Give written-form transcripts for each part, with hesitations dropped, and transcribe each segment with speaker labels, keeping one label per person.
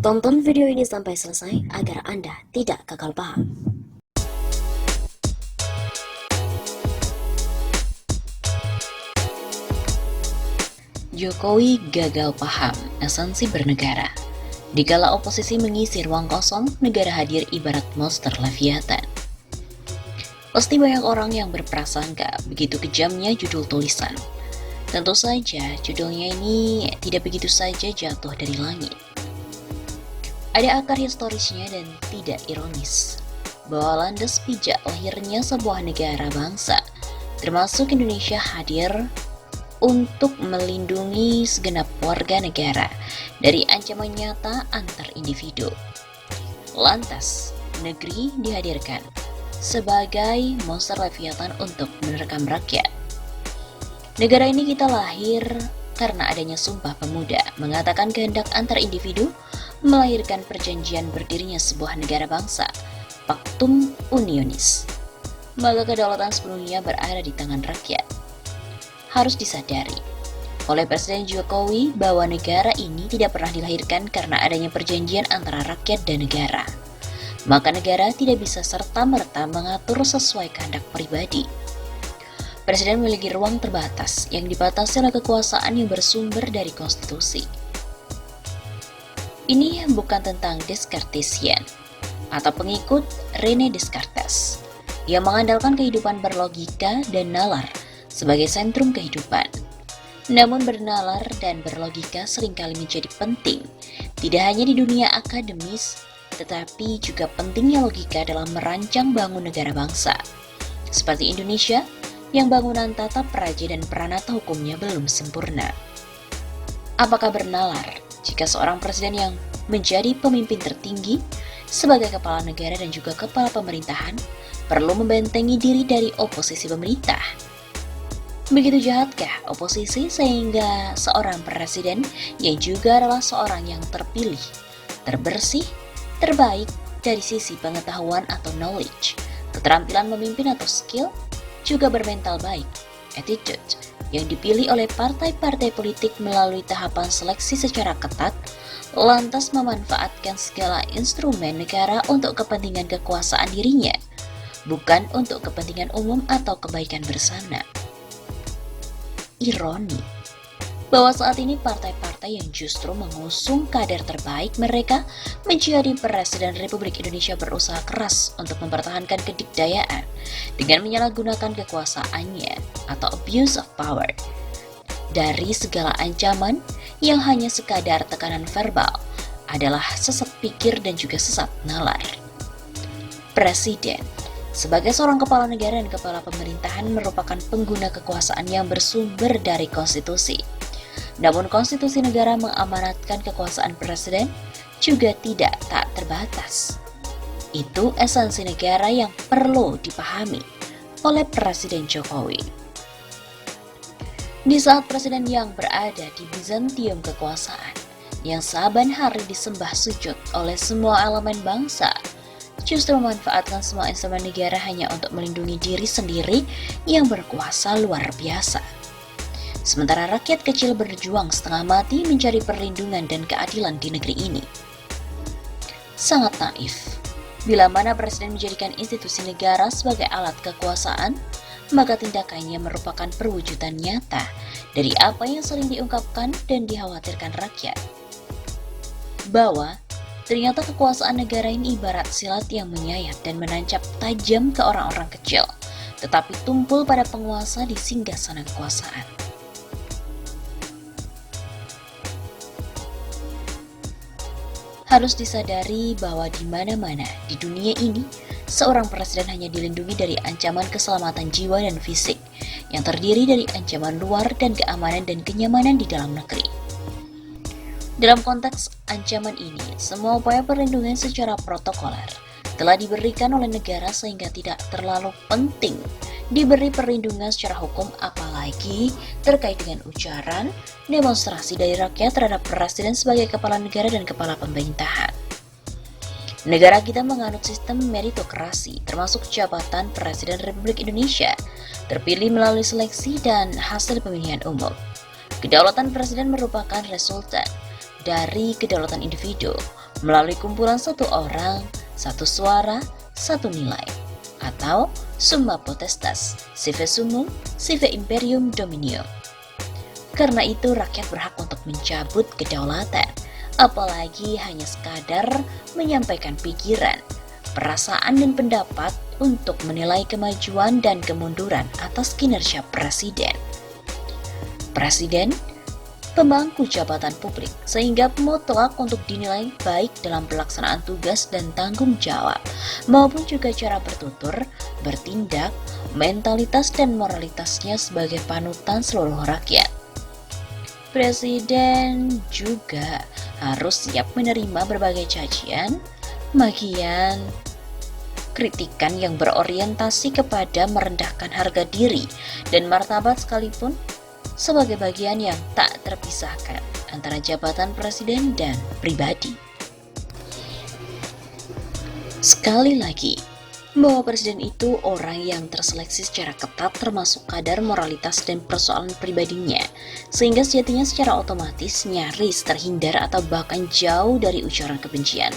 Speaker 1: Tonton video ini sampai selesai agar Anda tidak gagal paham. Jokowi gagal paham esensi bernegara. Dikala oposisi mengisi ruang kosong, negara hadir ibarat monster Leviathan. Pasti banyak orang yang berprasangka begitu kejamnya judul tulisan. Tentu saja judulnya ini tidak begitu saja jatuh dari langit. Ada akar historisnya dan tidak ironis, bahwa landas pijak lahirnya sebuah negara bangsa, termasuk Indonesia, hadir untuk melindungi segenap warga negara dari ancaman nyata antar individu. Lantas, negeri dihadirkan sebagai monster Leviathan untuk menerkam rakyat. Negara ini kita lahir karena adanya Sumpah Pemuda mengatakan kehendak antar individu melahirkan perjanjian berdirinya sebuah negara bangsa, Pactum Unionis. Maka kedaulatan sepenuhnya berada di tangan rakyat. Harus disadari oleh Presiden Jokowi bahwa negara ini tidak pernah dilahirkan karena adanya perjanjian antara rakyat dan negara. Maka negara tidak bisa serta-merta mengatur sesuai kehendak pribadi. Presiden memiliki ruang terbatas yang dibatasi oleh kekuasaan yang bersumber dari konstitusi. Ini bukan tentang Descartesian atau pengikut René Descartes yang mengandalkan kehidupan berlogika dan nalar sebagai sentrum kehidupan. Namun bernalar dan berlogika seringkali menjadi penting, tidak hanya di dunia akademis, tetapi juga pentingnya logika dalam merancang bangun negara bangsa. Seperti Indonesia, yang bangunan tata praja dan peranata hukumnya belum sempurna. Apakah bernalar jika seorang presiden yang menjadi pemimpin tertinggi sebagai kepala negara dan juga kepala pemerintahan perlu membentengi diri dari oposisi pemerintah? Begitu jahatkah oposisi sehingga seorang presiden yang juga adalah seorang yang terpilih, terbersih, terbaik dari sisi pengetahuan atau knowledge, keterampilan memimpin atau skill, juga bermental baik, attitude, yang dipilih oleh partai-partai politik melalui tahapan seleksi secara ketat, lantas memanfaatkan segala instrumen negara untuk kepentingan kekuasaan dirinya, bukan untuk kepentingan umum atau kebaikan bersama. Ironi bahwa saat ini partai-partai yang justru mengusung kader terbaik mereka menjadi Presiden Republik Indonesia berusaha keras untuk mempertahankan kedikdayaan dengan menyalahgunakan kekuasaannya atau abuse of power dari segala ancaman yang hanya sekadar tekanan verbal adalah sesat pikir dan juga sesat nalar. Presiden sebagai seorang kepala negara dan kepala pemerintahan merupakan pengguna kekuasaan yang bersumber dari konstitusi. Namun konstitusi negara mengamanatkan kekuasaan presiden juga tidak tak terbatas. Itu esensi negara yang perlu dipahami oleh Presiden Jokowi. Di saat presiden yang berada di Bizantium kekuasaan, yang saban hari disembah sujud oleh semua elemen bangsa, justru memanfaatkan semua instrumen negara hanya untuk melindungi diri sendiri yang berkuasa luar biasa. Sementara rakyat kecil berjuang setengah mati mencari perlindungan dan keadilan di negeri ini. Sangat naif. Bila mana presiden menjadikan institusi negara sebagai alat kekuasaan, maka tindakannya merupakan perwujudan nyata dari apa yang sering diungkapkan dan dikhawatirkan rakyat. Bahwa ternyata kekuasaan negara ini ibarat silat yang menyayat dan menancap tajam ke orang-orang kecil, tetapi tumpul pada penguasa di singgasana kekuasaan. Harus disadari bahwa di mana-mana di dunia ini, seorang presiden hanya dilindungi dari ancaman keselamatan jiwa dan fisik yang terdiri dari ancaman luar dan keamanan dan kenyamanan di dalam negeri. Dalam konteks ancaman ini, semua upaya perlindungan secara protokoler telah diberikan oleh negara sehingga tidak terlalu penting diberi perlindungan secara hukum, apalagi terkait dengan ujaran, demonstrasi dari rakyat terhadap presiden sebagai kepala negara dan kepala pemerintahan. Negara kita menganut sistem meritokrasi, termasuk jabatan Presiden Republik Indonesia, terpilih melalui seleksi dan hasil pemilihan umum. Kedaulatan presiden merupakan resultan dari kedaulatan individu, melalui kumpulan satu orang, satu suara, satu nilai, atau summa potestas, sive summum, sive imperium dominium. Karena itu rakyat berhak untuk mencabut kedaulatan, apalagi hanya sekadar menyampaikan pikiran, perasaan dan pendapat untuk menilai kemajuan dan kemunduran atas kinerja presiden. Presiden pemangku jabatan publik, sehingga mutlak untuk dinilai baik dalam pelaksanaan tugas dan tanggung jawab, maupun juga cara bertutur, bertindak, mentalitas dan moralitasnya sebagai panutan seluruh rakyat. Presiden juga harus siap menerima berbagai cacian, makian, kritikan yang berorientasi kepada merendahkan harga diri dan martabat sekalipun, sebagai bagian yang tak terpisahkan antara jabatan presiden dan pribadi. Sekali lagi, bahwa presiden itu orang yang terseleksi secara ketat termasuk kadar moralitas dan persoalan pribadinya, sehingga sejatinya secara otomatis nyaris terhindar atau bahkan jauh dari ujaran kebencian.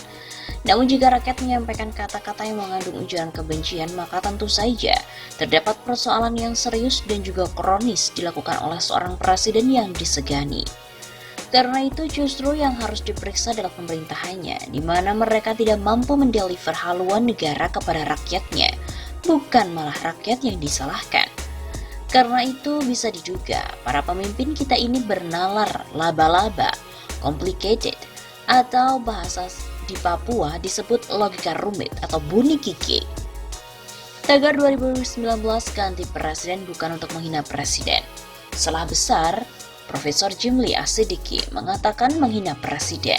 Speaker 1: Namun jika rakyat menyampaikan kata-kata yang mengandung ujaran kebencian, maka tentu saja terdapat persoalan yang serius dan juga kronis dilakukan oleh seorang presiden yang disegani. Karena itu justru yang harus diperiksa adalah pemerintahannya, di mana mereka tidak mampu mendeliver haluan negara kepada rakyatnya, bukan malah rakyat yang disalahkan. Karena itu bisa diduga para pemimpin kita ini bernalar laba-laba, complicated, atau bahasa di Papua disebut logika rumit atau bunyi kiki. Tagar 2019 ganti presiden bukan untuk menghina presiden. Salah besar, Profesor Jimli Asidiki mengatakan menghina presiden.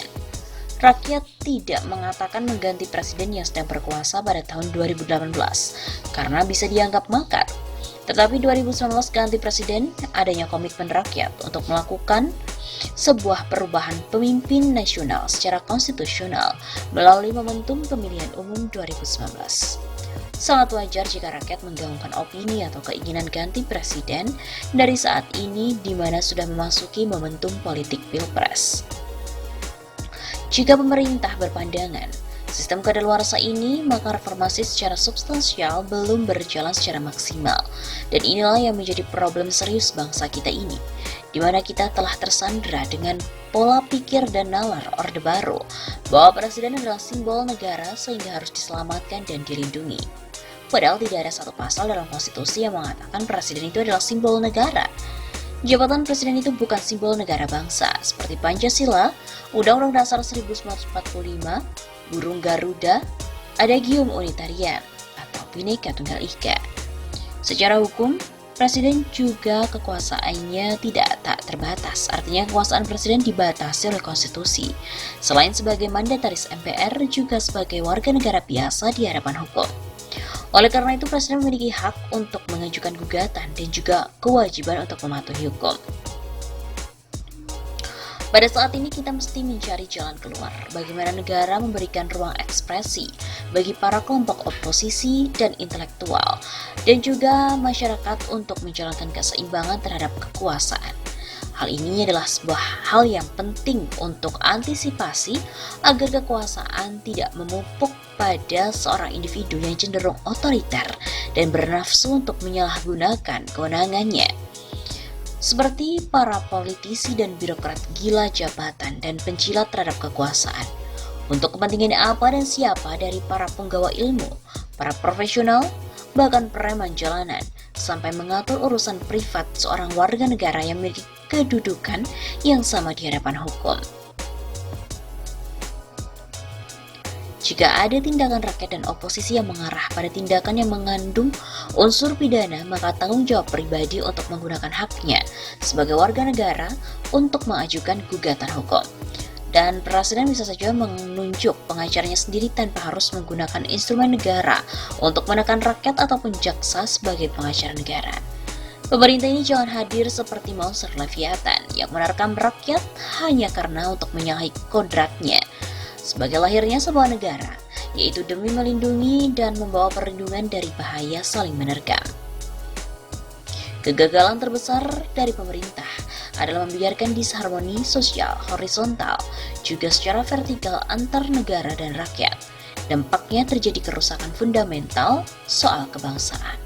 Speaker 1: Rakyat tidak mengatakan mengganti presiden yang sedang berkuasa pada tahun 2018 karena bisa dianggap makar. Tetapi 2019 ganti presiden adanya komitmen rakyat untuk melakukan sebuah perubahan pemimpin nasional secara konstitusional melalui momentum pemilihan umum 2019. Sangat wajar jika rakyat menggaungkan opini atau keinginan ganti presiden dari saat ini di mana sudah memasuki momentum politik pilpres. Jika pemerintah berpandangan sistem kadaluarsa ini, maka reformasi secara substansial belum berjalan secara maksimal. Dan inilah yang menjadi problem serius bangsa kita ini, di mana kita telah tersandra dengan pola pikir dan nalar Orde Baru, bahwa presiden adalah simbol negara sehingga harus diselamatkan dan dilindungi. Padahal tidak ada satu pasal dalam konstitusi yang mengatakan presiden itu adalah simbol negara. Jabatan presiden itu bukan simbol negara bangsa, seperti Pancasila, Undang-Undang Dasar 1945, Burung Garuda, Adagium Unitarian, atau Bhinneka Tunggal Ika. Secara hukum, presiden juga kekuasaannya tak terbatas, artinya kekuasaan presiden dibatasi oleh konstitusi. Selain sebagai mandataris MPR, juga sebagai warga negara biasa di hadapan hukum. Oleh karena itu, presiden memiliki hak untuk mengajukan gugatan dan juga kewajiban untuk mematuhi hukum. Pada saat ini kita mesti mencari jalan keluar, bagaimana negara memberikan ruang ekspresi bagi para kelompok oposisi dan intelektual, dan juga masyarakat untuk menjalankan keseimbangan terhadap kekuasaan. Hal ini adalah sebuah hal yang penting untuk antisipasi agar kekuasaan tidak memupuk pada seorang individu yang cenderung otoriter dan bernafsu untuk menyalahgunakan kewenangannya. Seperti para politisi dan birokrat gila jabatan dan pencilat terhadap kekuasaan. Untuk kepentingan apa dan siapa dari para penggawa ilmu, para profesional, bahkan preman jalanan, sampai mengatur urusan privat seorang warga negara yang memiliki kedudukan yang sama di hadapan hukum. Jika ada tindakan rakyat dan oposisi yang mengarah pada tindakan yang mengandung unsur pidana, maka tanggung jawab pribadi untuk menggunakan haknya sebagai warga negara untuk mengajukan gugatan hukum. Dan presiden bisa saja menunjuk pengacaranya sendiri tanpa harus menggunakan instrumen negara untuk menekan rakyat ataupun jaksa sebagai pengacara negara. Pemerintah ini jangan hadir seperti monster Leviathan yang menerkam rakyat hanya karena untuk menyalahi kodratnya sebagai lahirnya sebuah negara, yaitu demi melindungi dan membawa perlindungan dari bahaya saling menerkam. Kegagalan terbesar dari pemerintah adalah membiarkan disharmoni sosial horizontal, juga secara vertikal antar negara dan rakyat. Dampaknya terjadi kerusakan fundamental soal kebangsaan.